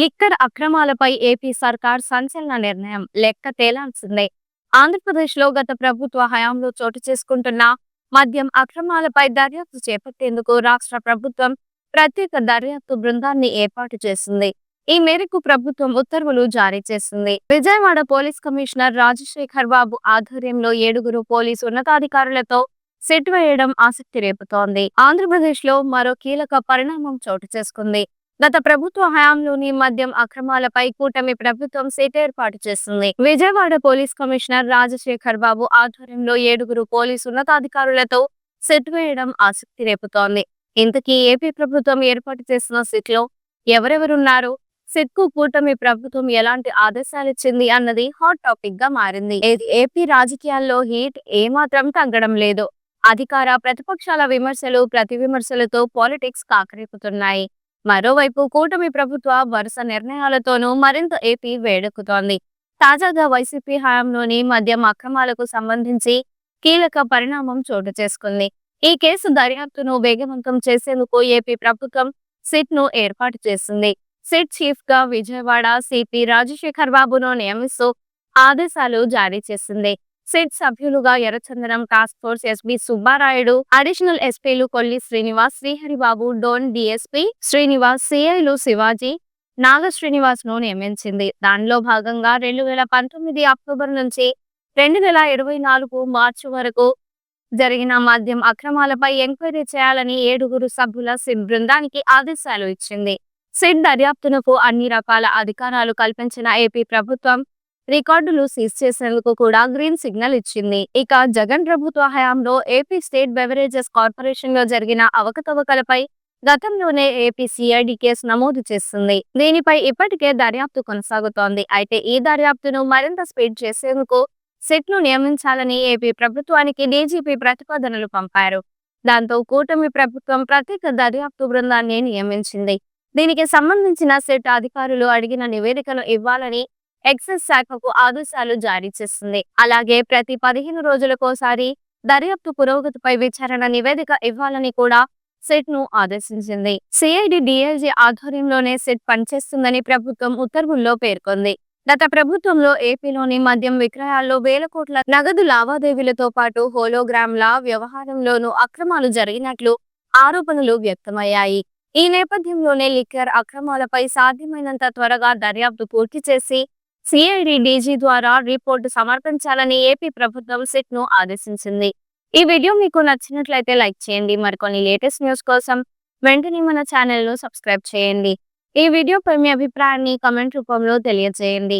Liquor అక్రమాలపై AP సర్కార్ సంచలన నిర్ణయం లెక్క తేలాల్సిందే. ఆంధ్రప్రదేశ్లో గత ప్రభుత్వ హయాంలో చోటు చేసుకుంటున్న మద్యం అక్రమాలపై దర్యాప్తు చేపట్టేందుకు రాష్ట్ర ప్రభుత్వం ప్రత్యేక దర్యాప్తు బృందాన్ని ఏర్పాటు చేసింది. ఈ మేరకు ప్రభుత్వం ఉత్తర్వులు జారీ చేసింది. విజయవాడ పోలీస్ కమిషనర్ రాజశేఖర్ బాబు ఆధ్వర్యంలో 7 పోలీసు ఉన్నతాధికారులతో సెట్ వేయడం ఆసక్తి రేపుతోంది. ఆంధ్రప్రదేశ్లో మరో కీలక పరిణామం చోటు చేసుకుంది. గత ప్రభుత్వ హయాంలోని మద్యం అక్రమాలపై కూటమి ప్రభుత్వం సెట్ ఏర్పాటు చేసింది. విజయవాడ పోలీస్ కమిషనర్ రాజశేఖర్ బాబు ఆధ్వర్యంలో 7 పోలీసు ఉన్నతాధికారులతో సెట్ వేయడం ఆసక్తి రేపుతోంది. ఇంతకీ ఏపీ ప్రభుత్వం ఏర్పాటు చేసిన సెట్ లో ఎవరెవరున్నారు, సెట్ కు కూటమి ప్రభుత్వం ఎలాంటి ఆదేశాలిచ్చింది అన్నది హాట్ టాపిక్ గా మారింది. ఏపీ రాజకీయాల్లో హీట్ ఏమాత్రం తగ్గడం లేదు. అధికార ప్రతిపక్షాల విమర్శలు ప్రతి విమర్శలతో పాలిటిక్స్ కాకరేపుతున్నాయి. మరోవైపు కూటమి ప్రభుత్వ వరుస నిర్ణయాలతోనూ మరింత ఏపీ వేడెక్కుతోంది. తాజాగా వైసీపీ హయాంలోని మద్యం అక్రమాలకు సంబంధించి కీలక పరిణామం చోటు చేసుకుంది. ఈ కేసు దర్యాప్తును వేగవంతం చేసేందుకు ఏపీ ప్రభుత్వం సిట్ ను ఏర్పాటు చేసింది. సిట్ చీఫ్ గా విజయవాడ సిపి రాజశేఖర్ బాబును నియమిస్తూ ఆదేశాలు జారీ చేసింది. సిట్ సభ్యులుగా ఎర్రచందనం task force SP Subbarayudu, additional ఎస్పీలు కొల్లి శ్రీనివాస్, శ్రీహరిబాబు, డోన్ డీఎస్పీ శ్రీనివాస్, సిఐలు శివాజీ, నాగ శ్రీనివాస్ ను నియమించింది. దానిలో భాగంగా 2019 అక్టోబర్ నుంచి 2024 మార్చి వరకు జరిగిన మద్యం అక్రమాలపై ఎంక్వైరీ చేయాలని 7 సభ్యుల సిట్ బృందానికి ఆదేశాలు ఇచ్చింది. సిట్ దర్యాప్తునకు అన్ని రకాల అధికారాలు కల్పించిన ఏపీ ప్రభుత్వం రికార్డులు సీజ్ చేసేందుకు కూడా గ్రీన్ సిగ్నల్ ఇచ్చింది. ఇక జగన్ ప్రభుత్వ హయాంలో ఏపీ స్టేట్ బెవరేజెస్ కార్పొరేషన్ లో జరిగిన అవకతవకలపై గతంలోనే ఏపీ సిఐడి కేసు నమోదు చేసింది. దీనిపై ఇప్పటికే దర్యాప్తు కొనసాగుతోంది. అయితే ఈ దర్యాప్తును మరింత స్పీడ్ చేసేందుకు సిట్ ను నియమించాలని ఏపీ ప్రభుత్వానికి డీజీపీ ప్రతిపాదనలు పంపారు. దాంతో కూటమి ప్రభుత్వం ప్రత్యేక దర్యాప్తు బృందాన్ని నియమించింది. దీనికి సంబంధించిన సిట్ అధికారులు అడిగిన నివేదికను ఇవ్వాలని ఎక్సైజ్ శాఖకు ఆదేశాలు జారీ చేసింది. అలాగే ప్రతి 15 రోజులకోసారి దర్యాప్తు పురోగతిపై విచారణ నివేదిక ఇవ్వాలని కూడా సిట్ ను ఆదేశించింది. సిఐడి డిఐజీ ఆధ్వర్యంలోనే సిట్ పనిచేస్తుందని ప్రభుత్వం ఉత్తర్వుల్లో పేర్కొంది. గత ప్రభుత్వంలో ఏపీలోని మద్యం విక్రయాల్లో వేల కోట్ల నగదు లావాదేవీలతో పాటు హోలోగ్రామ్ల వ్యవహారంలోనూ అక్రమాలు జరిగినట్లు ఆరోపణలు వ్యక్తమయ్యాయి. ఈ నేపథ్యంలోనే లిక్కర్ అక్రమాలపై సాధ్యమైనంత త్వరగా దర్యాప్తు పూర్తి చేసి సిఐడి డీజీ ద్వారా రిపోర్టు సమర్పించాలని ఏపీ ప్రభుత్వం సిట్ ను ఆదేశించింది. ఈ వీడియో మీకు నచ్చినట్లయితే లైక్ చేయండి. మరికొన్ని లేటెస్ట్ న్యూస్ కోసం వెంటనే మన ఛానల్ ను సబ్స్క్రైబ్ చేయండి. ఈ వీడియోపై మీ అభిప్రాయాన్ని కామెంట్ రూపంలో తెలియజేయండి.